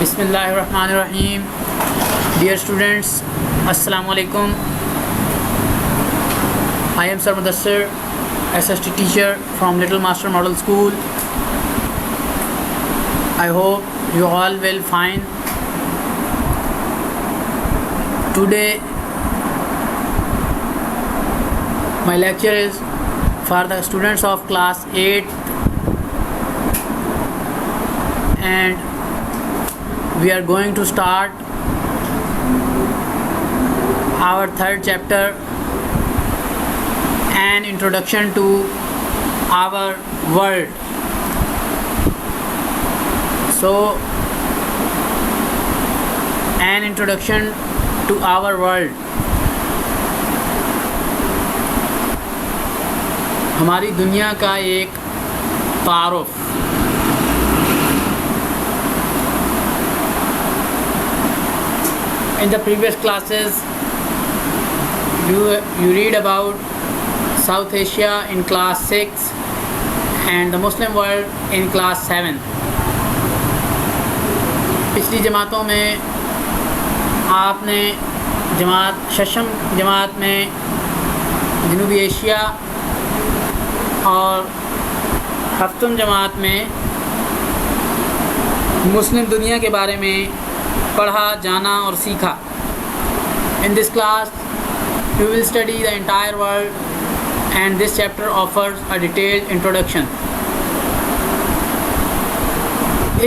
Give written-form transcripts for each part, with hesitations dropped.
بسم اللہ الرحمن الرحیم. Dear students, Assalamu alaikum. I am Sir Mudassir, SST teacher from Little Master Model School. I hope you all will find. Today my lecture is for the students of class 8 and we are going to start our third chapter, an introduction to our world. So, an introduction to our world. ہماری دنیا کا ایک تعارف. In the previous classes, you read about South Asia in class 6 and the Muslim world in class 7. پچھلی جماعتوں میں آپ نے ششم جماعت میں جنوبی ایشیا اور ہفتم جماعت میں مسلم دنیا کے بارے میں پڑھا، جانا اور سیکھا. In this class, you will study the entire world and this chapter offers a detailed introduction.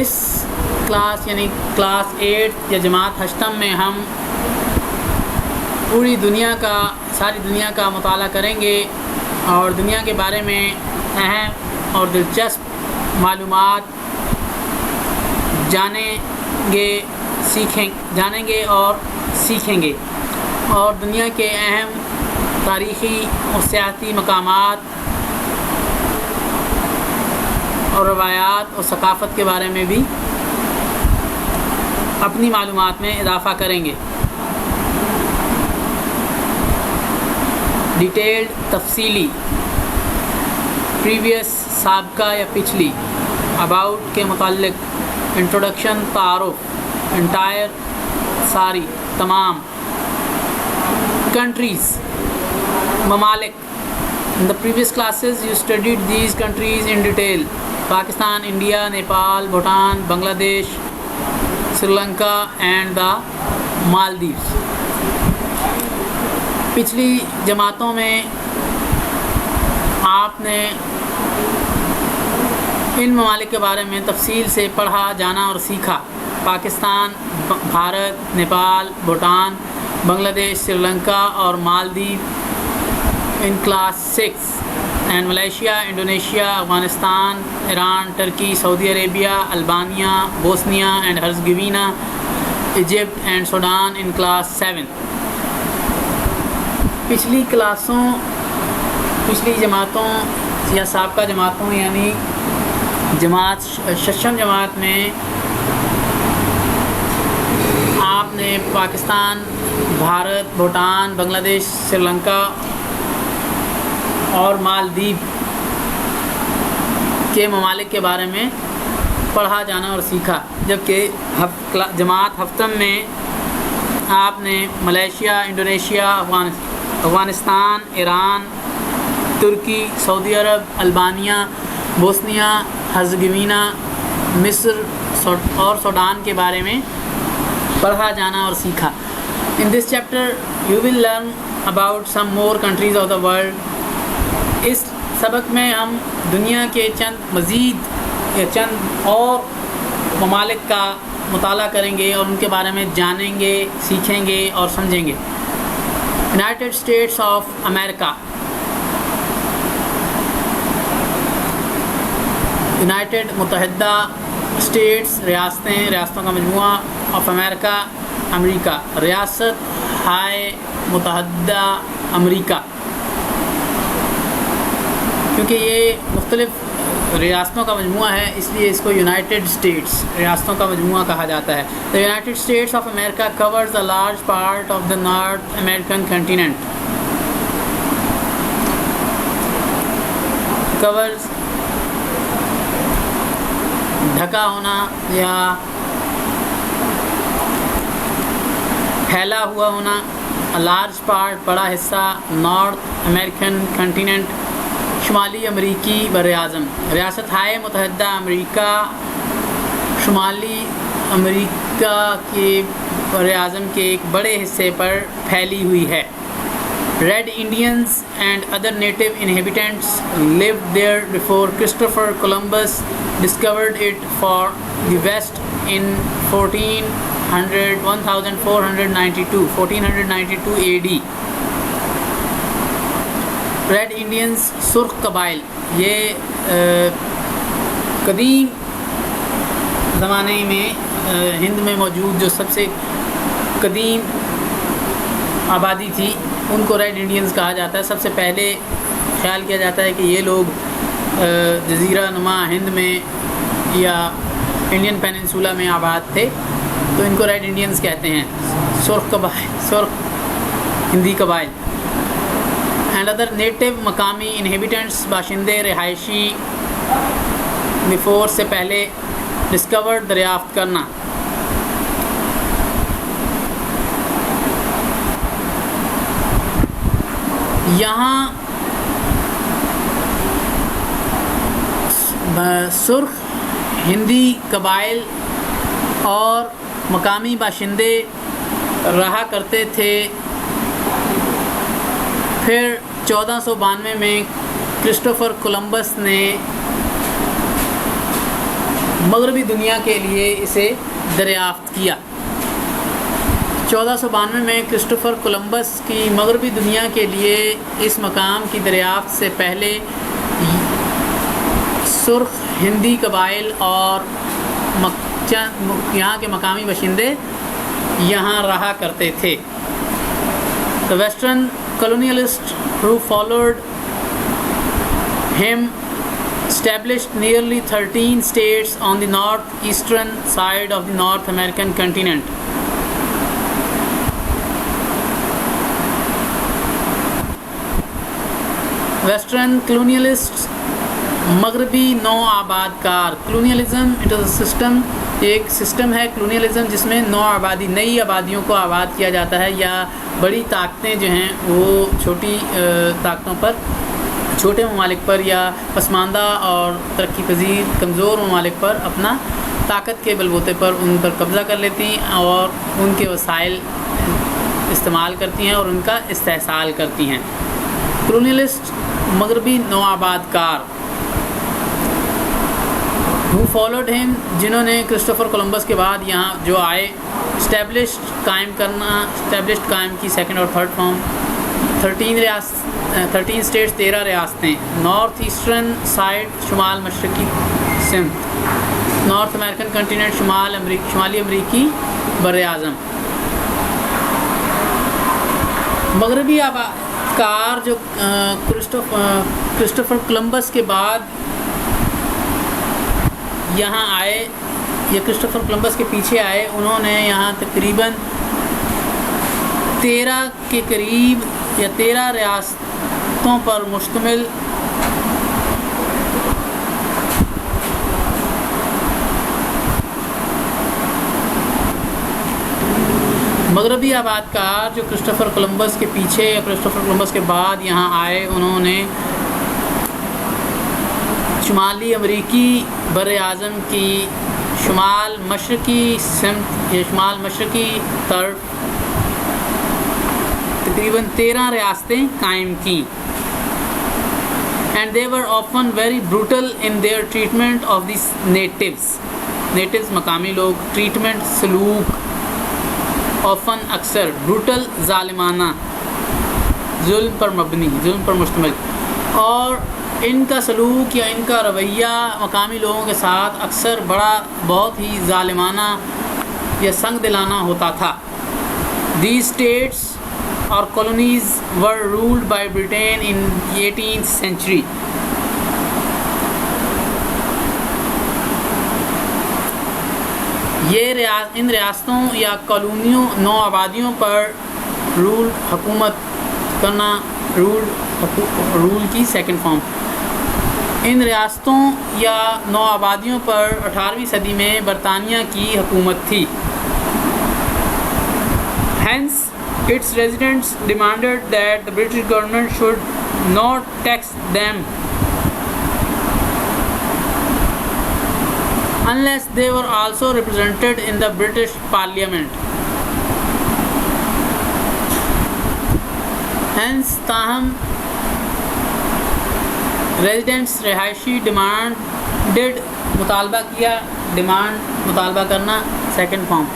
اس کلاس یعنی کلاس 8 یا جماعت ہشتم میں ہم پوری ساری دنیا کا مطالعہ کریں گے اور دنیا کے بارے میں اہم اور دلچسپ معلومات جانیں گے اور سیکھیں گے، اور دنیا کے اہم تاریخی اور سیاحتی مقامات اور روایات اور ثقافت کے بارے میں بھی اپنی معلومات میں اضافہ کریں گے. ڈیٹیلڈ تفصیلی پریویس سابقہ یا پچھلی، اباؤٹ کے متعلق، انٹروڈکشن تعارف، انٹائر ساری تمام، کنٹریز ممالک. In the previous classes you studied these countries in detail: Pakistan, India, Nepal, Bhutan, Bangladesh, Sri Lanka and the Maldives. پچھلی جماعتوں میں آپ نے ان ممالک کے بارے میں تفصیل سے پڑھا، جانا اور سیکھا: پاکستان، بھارت، نیپال، بھوٹان، بنگلہ دیش، سری لنکا اور Maldives in class 6، and Malaysia, Indonesia, Afghanistan, Iran, Turkey, Saudi Arabia, Albania, Bosnia and Herzegovina, Egypt and Sudan in class 7. پچھلی جماعتوں یا سابقہ جماعتوں یعنی ششم جماعت میں آپ نے پاکستان، بھارت، بھوٹان، بنگلہ دیش، سری لنکا اور مالدیو کے ممالک کے بارے میں پڑھا، جانا اور سیکھا، جبکہ جماعت ہفتم میں آپ نے Malaysia, Indonesia, Afghanistan, Iran, Turkey, سعودی عرب، البانیا، بوسنیا ہرزگوینہ، مصر اور سوڈان کے بارے میں پڑھا، جانا اور سیکھا. In this chapter you will learn about some more countries of the world. اس سبق میں ہم دنیا کے چند اور ممالک کا مطالعہ کریں گے اور ان کے بارے میں جانیں گے، سیکھیں گے اور سمجھیں گے. United States of America. United متحدہ اسٹیٹس ریاستوں کا مجموعہ، آف امریکہ امریکہ، ریاست ہائے متحدہ امریکہ. کیونکہ یہ مختلف ریاستوں کا مجموعہ ہے اس لیے اس کو یونائٹڈ اسٹیٹس ریاستوں کا مجموعہ کہا جاتا ہے. The United States of America covers a large part of the North American continent. Covers ڈھکا ہونا یا پھیلا ہوا ہونا، لارج پارٹ بڑا حصہ، نارتھ امریکن کنٹیننٹ شمالی امریکی بر اعظم، ریاست ہائے متحدہ امریکہ شمالی امریکہ کے بر اعظم کے ایک بڑے حصے پر پھیلی ہوئی ہے۔ Red Indians and other native inhabitants lived there before Christopher Columbus discovered it for the west in 1492 AD۔ Red Indians سرخ قبائل، یہ قدیم زمانے میں ہند میں موجود جو سب سے قدیم آبادی تھی ان کو ریڈ انڈینز کہا جاتا ہے۔ سب سے پہلے خیال کیا جاتا ہے کہ یہ لوگ جزیرہ نما ہند میں یا انڈین پیننسولا میں آباد تھے، تو ان کو ریڈ انڈینز کہتے ہیں، سرخ قبائل، سرخ ہندی قبائل۔ اینڈ ادر نیٹو مقامی انہیبیٹنٹس، باشندے رہائشی، بیفور سے پہلے، ڈسکورڈ دریافت کرنا۔ یہاں سرخ ہندی قبائل اور مقامی باشندے رہا کرتے تھے۔ پھر 1492 میں کرسٹوفر کولمبس نے مغربی دنیا کے لیے اسے دریافت کیا۔ 1492 میں کرسٹوفر کولمبس کی مغربی دنیا کے لیے اس مقام کی دریافت سے پہلے سرخ ہندی قبائل اور یہاں کے مقامی باشندے یہاں رہا کرتے تھے۔ The Western colonialists who followed him established nearly 13 states on the northeastern side of the North American continent. Western colonialists مغربی نو آباد کار، colonialism it is a system, ایک سسٹم ہے کلونیلزم جس میں نو آبادی، نئی آبادیوں کو آباد کیا جاتا ہے، یا بڑی طاقتیں جو ہیں وہ چھوٹی طاقتوں پر، چھوٹے ممالک پر یا پسماندہ اور ترقی پذیر کمزور ممالک پر اپنا طاقت کے بلبوتے پر ان پر قبضہ کر لیتی ہیں اور ان کے وسائل استعمال کرتی ہیں اور ان کا استحصال کرتی ہیں۔ کلونیلسٹ مغربی نو آباد کار، who followed him جنہوں نے کرسٹوفر کولمبس کے بعد یہاں جو آئے، اسٹیبلشڈ قائم کی، سیکنڈ اور تھرڈ فارم، 13 اسٹیٹس، 13 ریاستیں، نارتھ ایسٹرن سائڈ شمال مشرقی سمت، نارتھ امریکن کنٹیننٹ شمالی امریکی بر اعظم۔ مغربی آباد کار جو کرسٹوفر کولمبس کے بعد یہاں آئے یا کرسٹوفر کولمبس کے پیچھے آئے، انہوں نے یہاں تقریباً 13 کے قریب یا 13 ریاستوں پر مشتمل مغربی آباد کار جو کرسٹوفر کولمبس کے پیچھے یا کرسٹوفر کولمبس کے بعد یہاں آئے، انہوں نے شمالی امریکی بر اعظم کی شمال مشرقی سمت یا شمال مشرقی طرف تقریباً 13 ریاستیں قائم کیں۔ And they were often very brutal in their treatment of the natives مقامی لوگ، ٹریٹمنٹ سلوک، آفن اکثر، بروٹل ظالمانہ، ظلم پر مبنی، ظلم پر مشتمل، اور ان کا سلوک یا ان کا رویہ مقامی لوگوں کے ساتھ اکثر بہت ہی ظالمانہ یا سنگ دلانہ ہوتا تھا۔ These states or colonies were ruled by Britain in the 18th century. ان ریاستوں یا کالونیوں، نو آبادیوں پر حکومت کرنا، رول کی سیکنڈ فارم، ان ریاستوں یا نو آبادیوں پر 18ویں صدی میں برطانیہ کی حکومت تھی۔ Hence, its residents demanded that the British government should not tax them unless they were also represented in the British Parliament. Hence, تاہم ریزیڈنٹس رہائشی ڈیمانڈڈ مطالبہ کیا. ڈیمانڈ مطالبہ کرنا سیکنڈ فارم.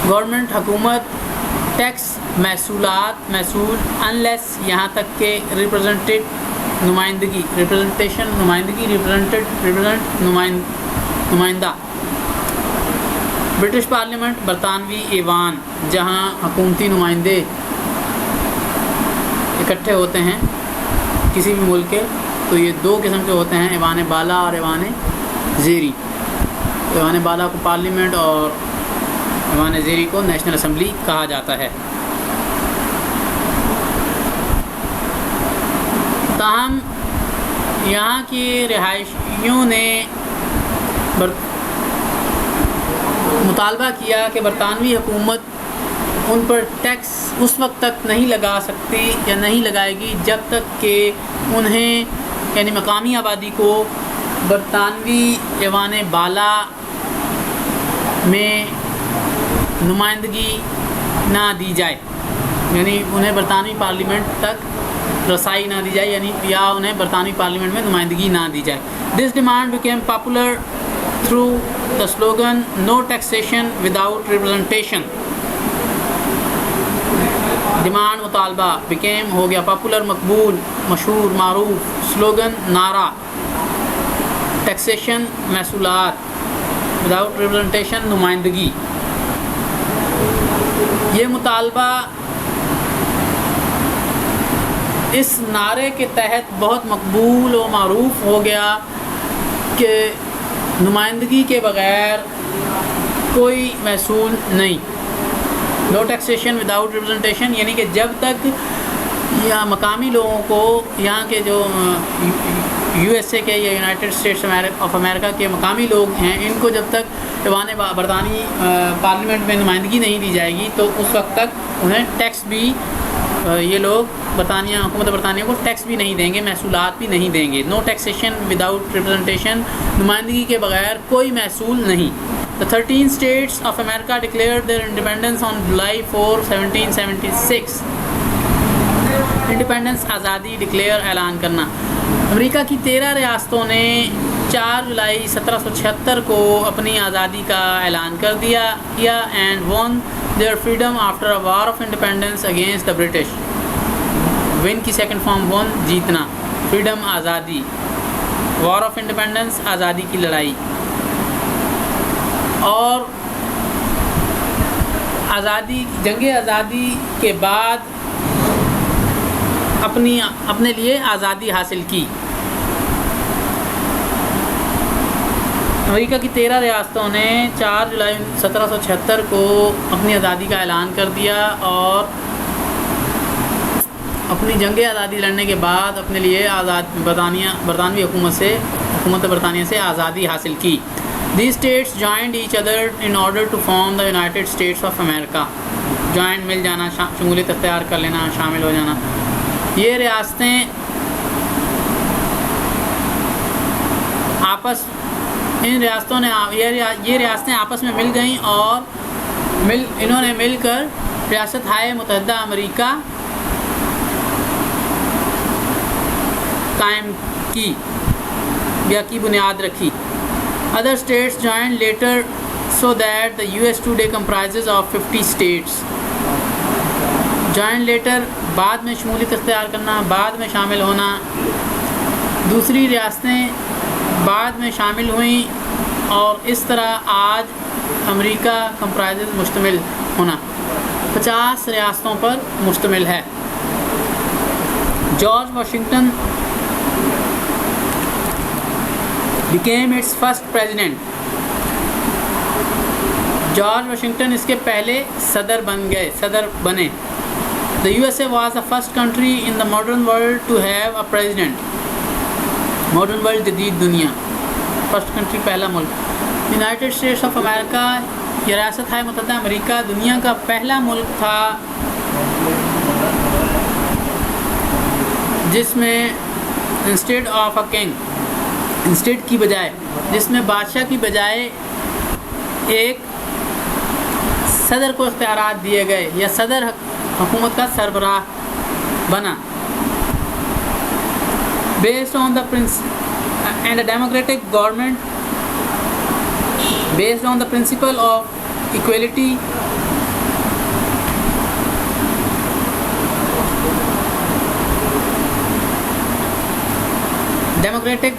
گورنمنٹ حکومت ٹیکس محصولات محصول انلیس یہاں تک کہ ریپرزنٹیڈ نمائندگی ریپرزنٹیشن نمائندگی ریپرزنٹ نمائندہ برٹش پارلیمنٹ برطانوی ایوان جہاں حکومتی نمائندے اکٹھے ہوتے ہیں کسی بھی ملک کے. تو یہ دو قسم کے ہوتے ہیں, ایوان بالا اور ایوان زیری. ایوان بالا کو پارلیمنٹ اور ایوان زیری کو نیشنل اسمبلی کہا جاتا ہے. تاہم یہاں کی رہائشیوں نے مطالبہ کیا کہ برطانوی حکومت ان پر ٹیکس اس وقت تک نہیں لگا سکتی یا نہیں لگائے گی جب تک کہ انہیں یعنی مقامی آبادی کو برطانوی ایوان بالا میں نمائندگی نہ دی جائے, یعنی انہیں برطانوی پارلیمنٹ تک رسائی نہ دی جائے, یعنی یا انہیں برطانوی پارلیمنٹ میں نمائندگی نہ دی جائے. This demand became popular through the slogan no taxation without representation. Demand مطالبہ became ہو گیا پاپولر مقبول مشہور معروف, سلوگن نعرہ, ٹیکسیشن محصولات, وداؤٹ ریپرزنٹیشن نمائندگی. یہ مطالبہ اس نعرے کے تحت بہت مقبول و معروف ہو گیا کہ نمائندگی کے بغیر کوئی محصول نہیں. نو ٹیکسیشن وداؤٹ ریپرزنٹیشن, یعنی کہ جب تک یہاں مقامی لوگوں کو یہاں کے جو یو ایس اے کے یا یونائٹڈ اسٹیٹس آف امریکہ کے مقامی لوگ ہیں ان کو جب تک ایوان برطانوی پارلیمنٹ میں نمائندگی نہیں دی جائے گی تو اس وقت تک انہیں ٹیکس بھی یہ لوگ برطانیہ حکومت برطانیہ کو ٹیکس بھی نہیں دیں گے, محصولات بھی نہیں دیں گے. نو ٹیکسیشن وداؤٹ ریپرزنٹیشن, نمائندگی کے بغیر کوئی محصول نہیں. The 13 states of America declared their independence on July 4, 1776. Independence آزادی ڈکلیئر اعلان کرنا. امریکہ کی 13 ریاستوں نے 4 جولائی 1776 کو اپنی آزادی کا اعلان کر دیا and won their freedom after a war of independence against the British. One کی سیکنڈ فارم ون جیتنا, فریڈم آزادی, وار آف انڈیپینڈنس آزادی کی لڑائی. اور آزادی جنگ آزادی کے بعد اپنے لیے آزادی حاصل کی. امریکہ کی 13 ریاستوں نے 4 جولائی 1776 کو اپنی آزادی کا اعلان کر دیا اور اپنی جنگ آزادی لڑنے کے بعد اپنے لیے برطانوی حکومت برطانیہ سے آزادی حاصل کی. These states joined each other in order to form the United States of America. Joint مل جانا, شمولیت اختیار کر لینا, شامل ہو جانا. یہ ریاستیں یہ ریاستیں آپس میں مل گئیں اور انہوں نے مل کر ریاست ہائے متحدہ امریکہ قائم کی یا کی بنیاد رکھی. Other states joined later so that the US today comprises of 50 states. Joined later بعد میں شمولیت اختیار کرنا, بعد میں شامل ہونا. دوسری ریاستیں بعد میں شامل ہوئیں اور اس طرح آج امریکہ کمپرائزز مشتمل ہونا 50 ریاستوں پر مشتمل ہے. George Washington became its first president. George Washington اس کے پہلے صدر بنے. The USA was the first country in the modern world to have a president. Modern world جدید دنیا, first country پہلا ملک. United States of America یہ ریاست ہائے متحدہ امریکہ دنیا کا پہلا ملک تھا جس میں instead of a king, instead کی بجائے، جس میں بادشاہ کی بجائے ایک صدر کو اختیارات دیے گئے یا صدر حکومت کا سربراہ بنا. Based on the and a democratic government based on the principle of equality democratic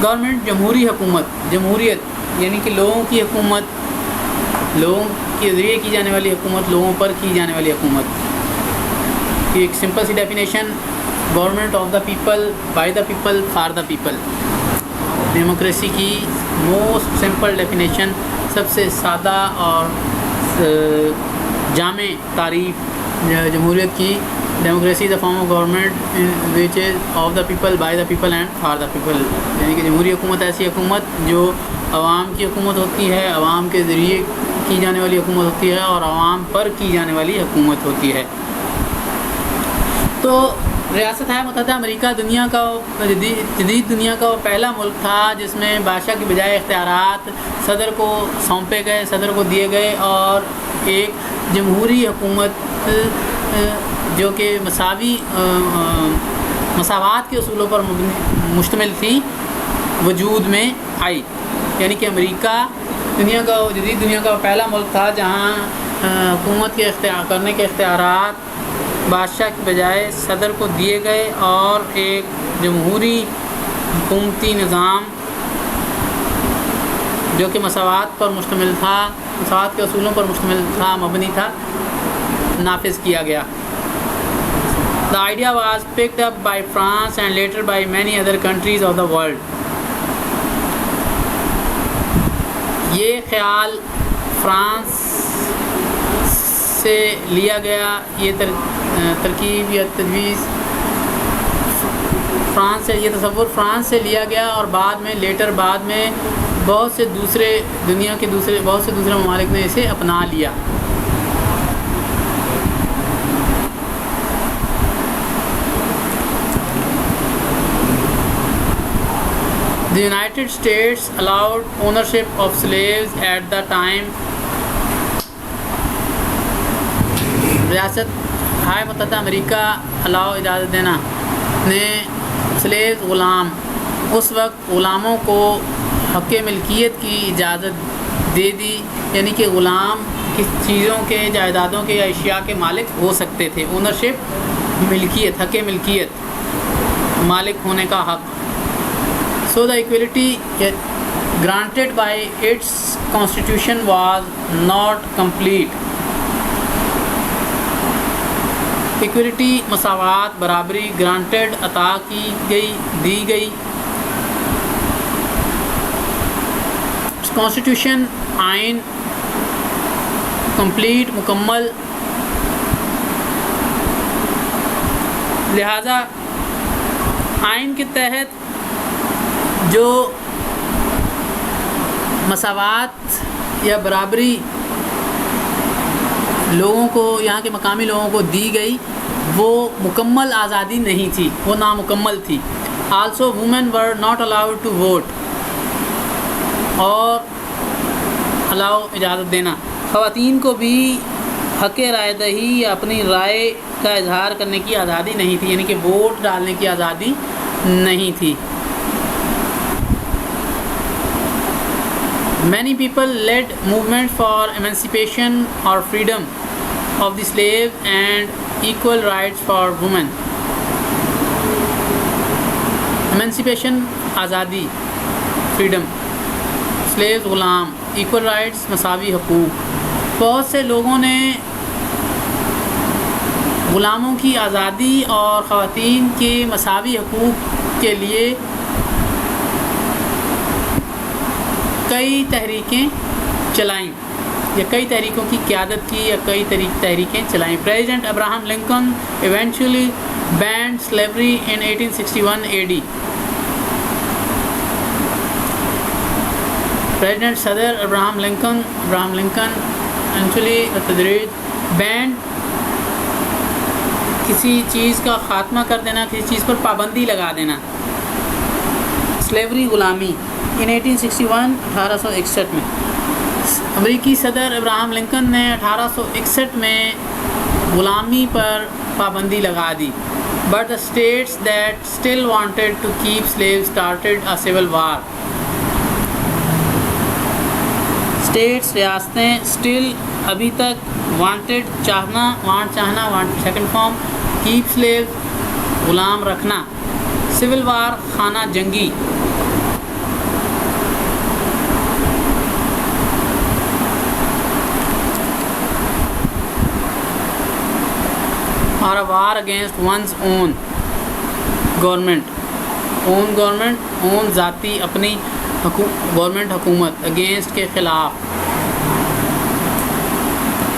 government, جمہوری حکومت، جمہوریت یعنی کہ لوگوں کی حکومت، لوگوں کے ذریعے کی جانے والی حکومت، لوگوں پر کی جانے والی حکومت. ایک سمپل سی definition, government of the people, by the people, for the people. Democracy کی موسٹ سمپل ڈیفینیشن، سب سے سادہ اور جامع تعریف جمہوریت کی. Democracy is a form of government which is of the people, by the people and for the people. یعنی کہ جمہوری حکومت ایسی حکومت جو عوام کی حکومت ہوتی ہے، عوام کے ذریعے کی جانے والی حکومت ہوتی ہے اور عوام پر کی جانے والی حکومت ہوتی ہے. تو ریاست ہائے متحدہ امریکہ دنیا کا جدید دنیا کا وہ پہلا ملک تھا جس میں بادشاہ کی بجائے اختیارات صدر کو سونپے گئے، صدر کو دیے گئے، اور ایک جمہوری حکومت جو کہ مساوات کے اصولوں پر مشتمل تھی وجود میں آئی. یعنی کہ امریکہ جدید دنیا کا پہلا ملک تھا جہاں حکومت کے کرنے کے اختیارات بادشاہ کی بجائے صدر کو دیے گئے اور ایک جمہوری حکومتی نظام جو کہ مساوات پر مشتمل تھا، مساوات کے اصولوں پر مشتمل تھا، مبنی تھا، نافذ کیا گیا. The idea was picked up by France and later by many other countries of the world. یہ خیال فرانس سے لیا گیا، یہ ترکیب یا تجویز فرانس سے، یہ تصور فرانس سے لیا گیا اور بعد میں بہت سے دوسرے ممالک نے اسے اپنا لیا. The United States allowed ownership of slaves at the time. ریاست ہائے متحدہ امریکہ اجازت دینا نے سلیوز غلام، اس وقت غلاموں کو حق ملکیت کی اجازت دے دی. یعنی کہ غلام کس چیزوں کے، جائیدادوں کے یا اشیاء کے مالک ہو سکتے تھے. اونرشپ، ملکیت، حق ملکیت، مالک ہونے کا حق. So the equality granted by its constitution was not complete. Equality، مساوات، برابری، granted، عطا کی گئی، دی گئی. constitution، آئین، complete، مکمل. لہذا آئین کے تحت جو مساوات یا برابری لوگوں کو، یہاں کے مقامی لوگوں کو دی گئی، وہ مکمل آزادی نہیں تھی، وہ نامکمل تھی. Also women were not allowed to vote, اور اجازت دینا، خواتین کو بھی حق رائے دہی یا اپنی رائے کا اظہار کرنے کی آزادی نہیں تھی. یعنی کہ ووٹ ڈالنے کی آزادی نہیں تھی. Many people led movement for emancipation or freedom of the slave and equal rights for women. Emancipation، آزادی، freedom، slaves Ghulam, equal rights، مساوی حقوق. بہت سے لوگوں نے غلاموں کی آزادی اور خواتین کے مساوی حقوق کے لیے کئی تحریکیں چلائیں، یا کئی تحریکوں کی قیادت کی، یا کئی تحریکیں چلائیں. President Abraham Lincoln eventually banned slavery in 1861 AD. President صدر ابراہم لنکن ایکچولی تدریج بینڈ کسی چیز کا خاتمہ کر دینا، کسی چیز پر پابندی لگا دینا، سلیوری غلامی ان 1861 1861 میں امریکی صدر ابراہم لنکن نے 1861 میں غلامی پر پابندی لگا دی. But the states that still wanted to keep slaves started a civil war. States ریاستیں اسٹل ابھی تک وانٹیڈ چاہنا second form cap sleeve Ghulam رکھنا، سول وار خانہ جنگی. اور وار اگینسٹ ونز اون گورنمنٹ اون ذاتی اپنی گورنمنٹ حکومت اگینسٹ کے خلاف.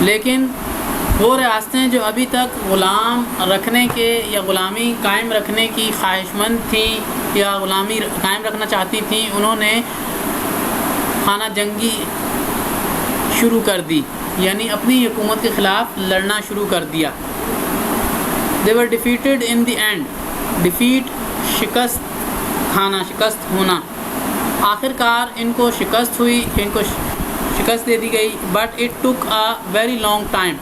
لیکن وہ ریاستیں جو ابھی تک غلام رکھنے کے یا غلامی قائم رکھنے کی خواہش مند تھیں یا غلامی قائم رکھنا چاہتی تھیں، انہوں نے خانہ جنگی شروع کر دی، یعنی اپنی حکومت کے خلاف لڑنا شروع کر دیا. They were defeated in the end. Defeat شکست ہونا. آخر کار ان کو شکست ہوئی، ان کو شکست دے دی گئی. But it took a very long time.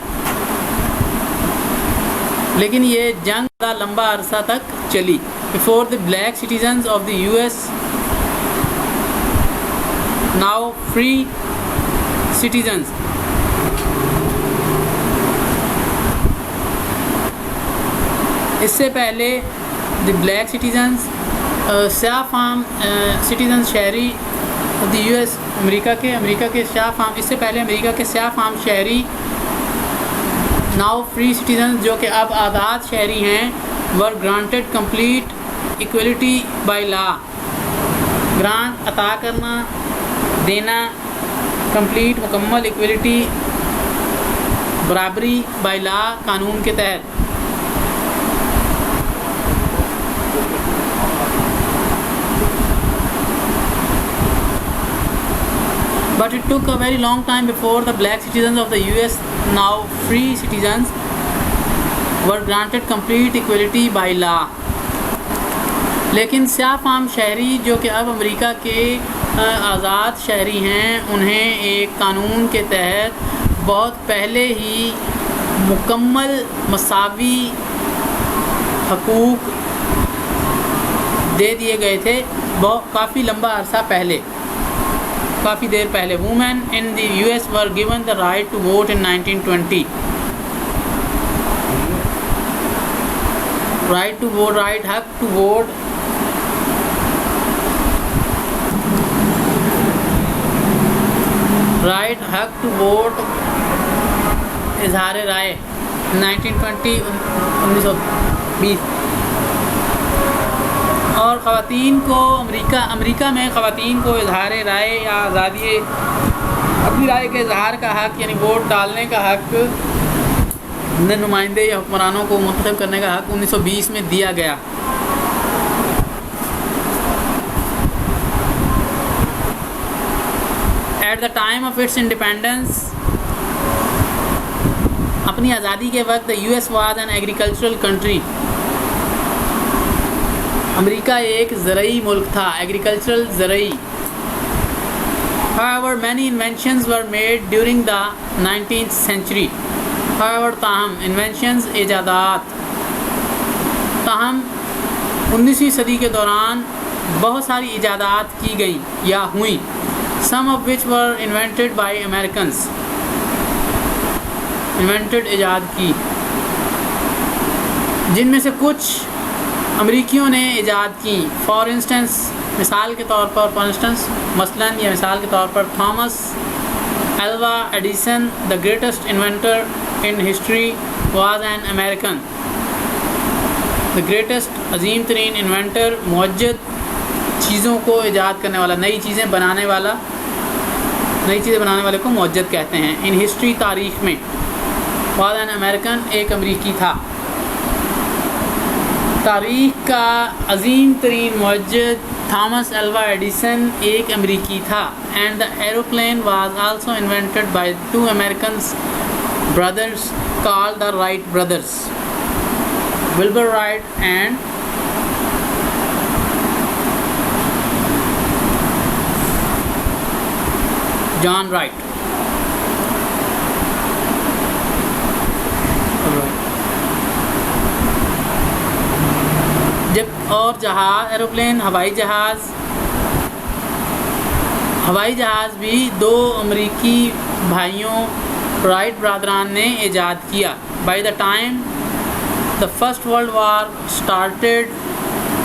لیکن یہ جنگ کا لمبا عرصہ تک چلی. Before the black citizens of the US, now free citizens, اس سے پہلے دی بلیک سٹیزنز سیاہ فام سٹیزنز شہری دی یو ایس امریکہ کے سیاہ فام، اس سے پہلے امریکہ کے سیاہ فام شہری ناؤ فری سٹیزنز جو کہ اب آزاد شہری ہیں، were granted complete equality by law. Grant عطا کرنا، دینا، کمپلیٹ مکمل ایکویلٹی برابری بائی لا قانون کے تحت. But it took a very long time before the black citizens of the US, now free citizens, were granted complete equality by law. لیکن سیاہ فام شہری جو کہ اب امریکہ کے آزاد شہری ہیں، انہیں ایک قانون کے تحت بہت پہلے ہی مکمل مساوی حقوق دے دیے گئے تھے، کافی لمبا عرصہ پہلے، کافی دیر پہلے. Women in the U S were given the right to vote in 1920. Right to vote, right حق ٹو ووٹ، رائٹ حق ٹو ووٹ، اظہار رائے 1920 1920. اور خواتین کو امریکہ میں خواتین کو اظہار رائے یا آزادی اپنی رائے کے اظہار کا حق، یعنی ووٹ ڈالنے کا حق، نمائندے یا حکمرانوں کو منتخب کرنے کا حق 1920 میں دیا گیا. At the time of its independence, اپنی آزادی کے وقت، U S was an agricultural country. امریکہ ایک زرعی ملک تھا، ایگریکلچرل زرعی. However, many inventions were made during the 19th century. However, تاہم inventions ایجادات، تاہم 19ویں صدی کے دوران بہت ساری ایجادات کی گئیں یا ہوئیں. Some of which were invented by Americans. invented ایجاد کی، جن میں سے کچھ امریکیوں نے ایجاد کی. فار انسٹنس، مثال کے طور پر، مثلاً یا مثال کے طور پر، Thomas Alva Edison, the greatest inventor in history, was an American. The greatest, عظیم ترین، انوینٹر موجد، چیزوں کو ایجاد کرنے والا، نئی چیزیں بنانے والے کو موجد کہتے ہیں. ان ہسٹری، تاریخ میں. واز این امیریکن، ایک امریکی تھا. تاریخ کا عظیم ترین موجد تھامس الوا ایڈیسن ایک امریکی تھا. And the aeroplane was also invented by 2 Americans brothers called the Wright brothers, Wilbur Wright and John Wright. جب اور جہاز ایروپلین ہوائی جہاز بھی 2 امریکی بھائیوں رائٹ برادران نے ایجاد کیا. By the time the first world war started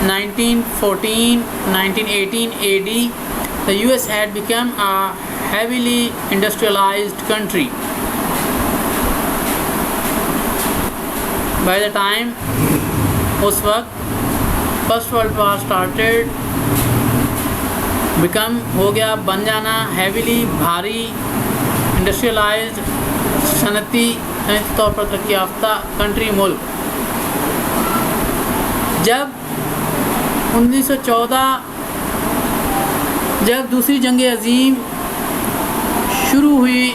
1918 AD, the US had become a heavily industrialized country. By the time اس وقت first world war started became ہو گیا بن جانا ہیویلی بھاری انڈسٹریلائزڈ صنعتی طور پر ترقی یافتہ کنٹری ملک. جب 1914 جب دوسری جنگ عظیم شروع ہوئی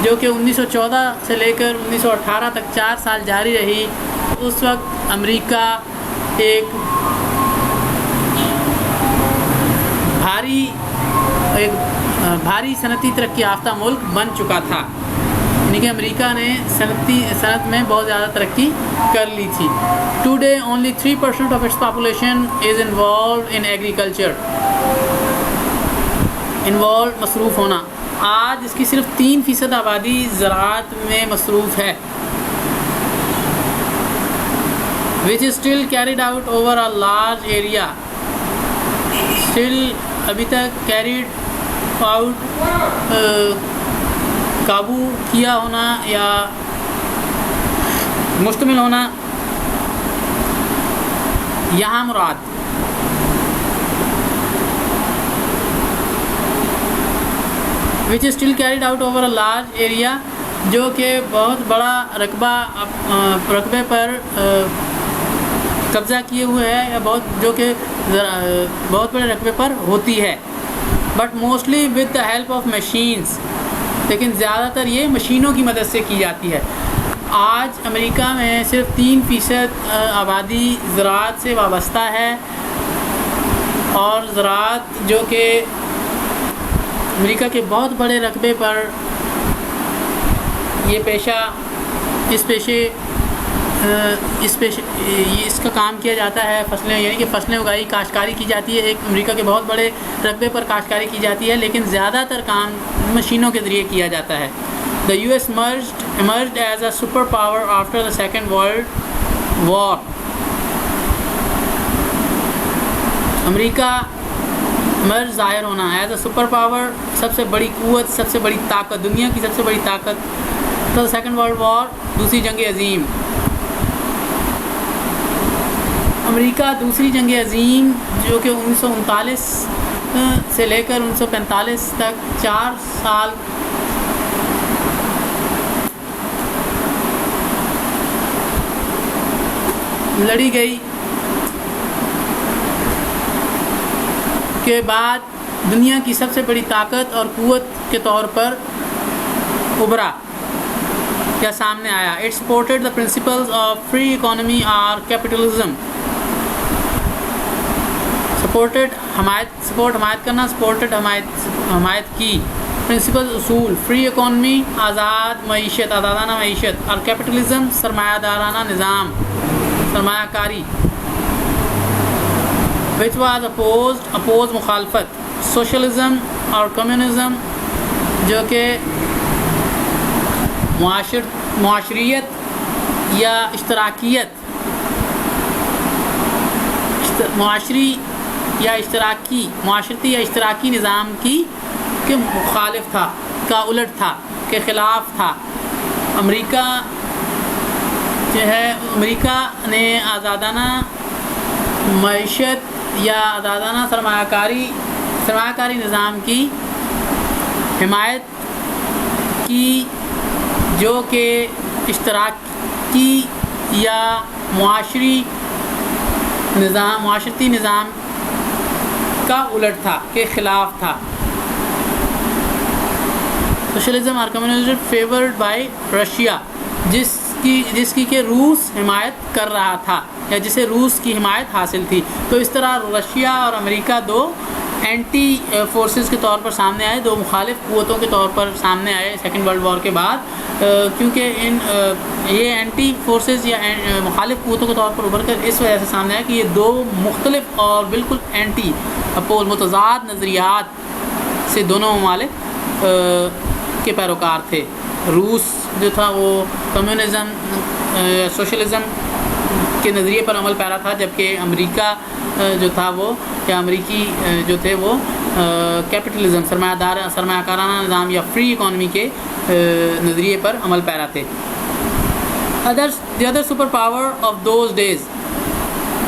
جو کہ 1914 سے لے کر 1918 تک 4 سال جاری رہی، اس وقت امریکہ ایک بھاری صنعتی ترقی یافتہ ملک بن چکا تھا. یعنی کہ امریکہ نے صنعت میں بہت زیادہ ترقی کر لی تھی. Today only 3% of its population is involved in agriculture. مصروف ہونا. آج اس کی صرف 3% آبادی زراعت میں مصروف ہے. which is still carried out over a large area. ابھی تک carried out قابو کیا ہونا یا مشتمل ہونا یہاں مراد which is still carried out over a large area، جو کہ بہت بڑا رقبے پر قبضہ کیے ہوئے ہے یا جو کہ بہت بڑے رقبے پر ہوتی ہے. But mostly with the help of machines, لیکن زیادہ تر یہ مشینوں کی مدد سے کی جاتی ہے. آج امریکہ میں صرف 3% آبادی زراعت سے وابستہ ہے، اور زراعت جو کہ امریکہ کے بہت بڑے رقبے پر یہ اس کا کام کیا جاتا ہے. فصلیں یعنی کہ فصلیں اگائی کاشتکاری کی جاتی ہے. ایک امریکہ کے بہت بڑے رقبے پر کاشتکاری کی جاتی ہے، لیکن زیادہ تر کام مشینوں کے ذریعے کیا جاتا ہے. The US emerged as a superpower after the Second World War. امریکہ ظاہر ہونا ایز اے سپر پاور، سب سے بڑی قوت، سب سے بڑی طاقت، دنیا کی سب سے بڑی طاقت. تو سیکنڈ ورلڈ وار، دوسری جنگ عظیم. امریکہ دوسری جنگ عظیم جو کہ 1939 سے لے کر 1945 تک 4 سال لڑی گئی کے بعد دنیا کی سب سے بڑی طاقت اور قوت کے طور پر ابھرا یا سامنے آیا. It supported the principles of free economy اور کیپٹلزم. حمایت کرنا، سپورٹڈ حمایت کی. پرنسپل اصول، فری اکانومی آزاد معیشت، آزادانہ معیشت، اور کیپٹلزم سرمایہ دارانہ نظام، سرمایہ کاری. which was opposed مخالفت. سوشلزم اور کمیونزم جو کہ معاشریت یا معاشرتی یا اشتراکی نظام کے مخالف تھا، کا الٹ تھا، کے خلاف تھا. امریکہ نے آزادانہ معیشت یا آزادانہ سرمایہ کاری نظام کی حمایت کی، جو کہ اشتراکی یا معاشرتی نظام کا الٹ تھا، کے خلاف تھا. سوشلزم اور کمیونزم فیورڈ بائی رشیا، جس کی کہ روس حمایت کر رہا تھا یا جسے روس کی حمایت حاصل تھی. تو اس طرح رشیا اور امریکہ دو اینٹی فورسز کے طور پر سامنے آئے، دو مخالف قوتوں کے طور پر سامنے آئے سیکنڈ ورلڈ وار کے بعد، کیونکہ یہ اینٹی فورسز یا مخالف قوتوں کے طور پر ابھر کر اس وجہ سے سامنے آیا کہ یہ دو مختلف اور بالکل اینٹی متضاد نظریات سے دونوں ممالک کے پیروکار تھے. روس جو تھا وہ کمیونزم سوشلزم کے نظریے پر عمل پیرا تھا، جبکہ امریکہ جو تھا وہ یا امریکی جو تھے وہ کیپٹلزم سرمایہ کارانہ نظام یا فری اکانومی کے نظریے پر عمل پیرا تھے. The other super power of those days,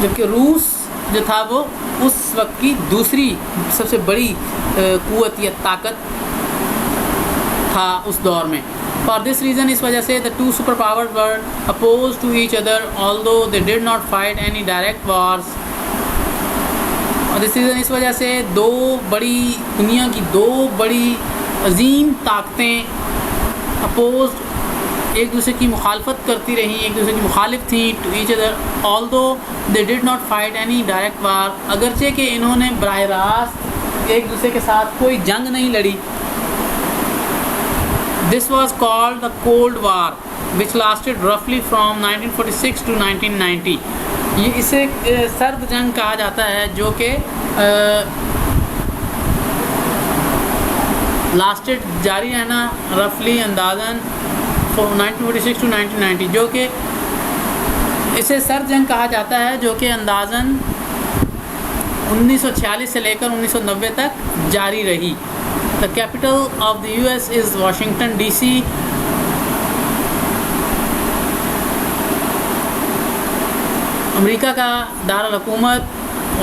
جبکہ روس جو تھا وہ اس وقت کی دوسری سب سے بڑی قوت یا طاقت تھا اس دور میں. For this reason، اس وجہ سے the two superpowers were opposed to each other although they did not fight any direct wars. اور اس وجہ سے دنیا کی دو بڑی عظیم طاقتیں اپوزڈ، ایک دوسرے کی مخالفت کرتی رہیں، ایک دوسرے کی مخالف تھیں to each other although they did not fight any direct war، اگرچہ کہ انہوں نے براہ راست ایک دوسرے کے ساتھ کوئی جنگ نہیں لڑی. This was called the Cold War, which lasted roughly from 1946 to 1990. یہ اسے سرد جنگ کہا جاتا ہے، جو کہ لاسٹڈ جاری رہنا رفلی اندازاً 1946 to 1990، جو کہ اسے سرد جنگ کہا جاتا ہے، جو کہ اندازاً 1946 سے لے کر 1990 تک جاری رہی. The capital of the US is Washington DC. امریکہ کا دارالحکومت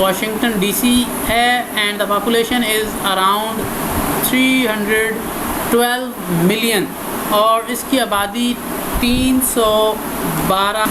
واشنگٹن ڈی سی ہے and the population is around 312 million، اور اس کی آبادی 312